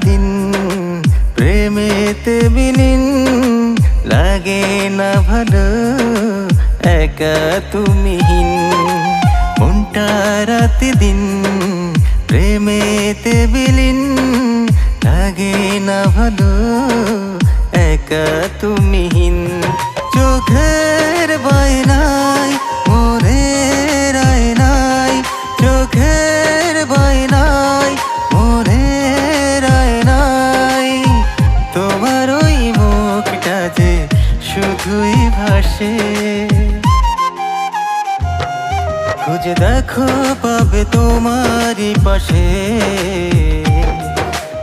দিন প্রেমেতে বিলীন, লাগে না ভালো একা তুমিহীন। মনটা রাত দিন প্রেমেতে বিলীন, লাগে না ভালো একা তুমিহীন। চোখের বায়নায় মোরের আয়নায়, চোখের বায়নায় মোরের আয়নায়, তোমার ওই মুখটা যে শুধুই ভাসে। খুঁজে দেখো পাবে তোমারই পাশে,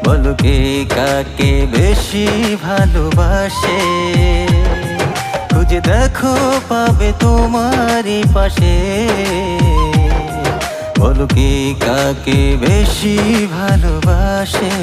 বলো কে কাকে বেশি ভালোবাসে। খুঁজে দেখো পাবে তোমারই পাশে, বলো কে কাকে বেশি ভালোবাসে।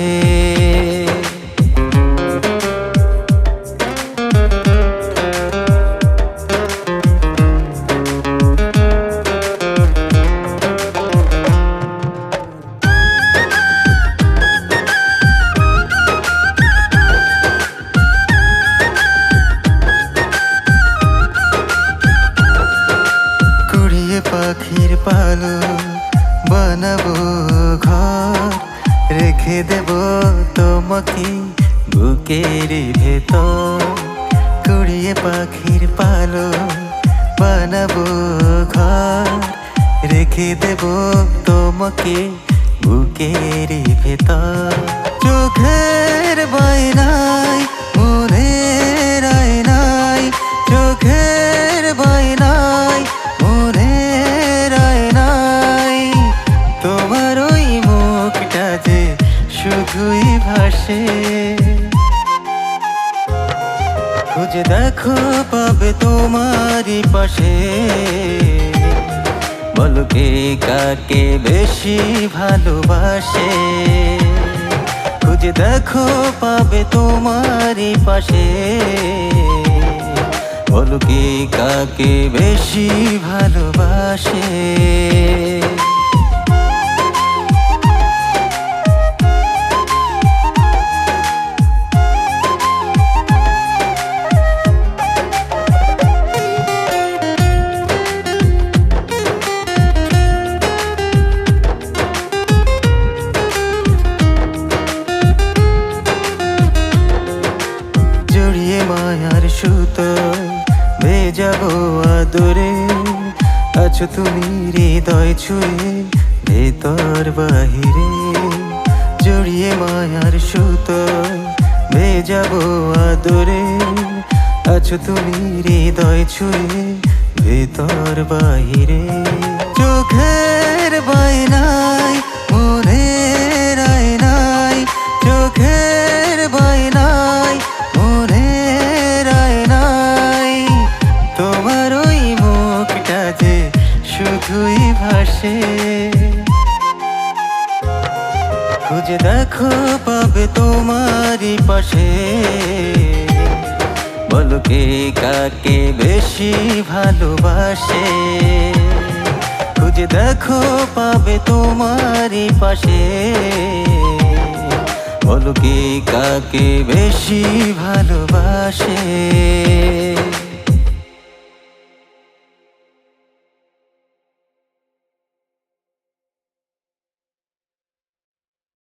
পাখির পালো বানাবো ঘর, রেখে দেব তোমাকে বুকের ভেতর। কুড়িয়ে পাখির পালো বানাবো ঘর, রেখে দেব তোমাকে বুকের ভেতর। চোখের বায়নায় মোরের আয়নায়, চোখের বায়নায় মোরের আয়নায়, তোমার ওই মুখটা যে শুধুই ভাসে। খুঁজে দেখো পাবে তোমারই পাশে, বলো কে কাকে বেশি ভালোবাসে। খুঁজে দেখো পাবে তোমারই পাশে, বলো কে কাকে বেশি ভালোবাসে। জড়িয়ে মায়ার সুতোয় ভেজাবো আদরে, আছো তুমি হৃদয় ছুঁয়ে ভেতর বাহিরে। জড়িয়ে মায়ার সুতোয় ভেজাবো আদরে, আছো তুমি হৃদয় ছুঁয়ে ভেতর বাহিরে। চোখের বায়নায় মোরের আয়নায়, চোখের বায়নায় মোরের আয়নায়, তোমার ওই মুখটা যে শুধুই ভাসে। খুঁজে দেখো পাবে তোমারই পাশে, বলো কে কাকে বেশি ভালোবাসে। খুঁজে দেখো পাবে তোমারই পাশে, বলো কে কাকে বেশি ভালোবাসে।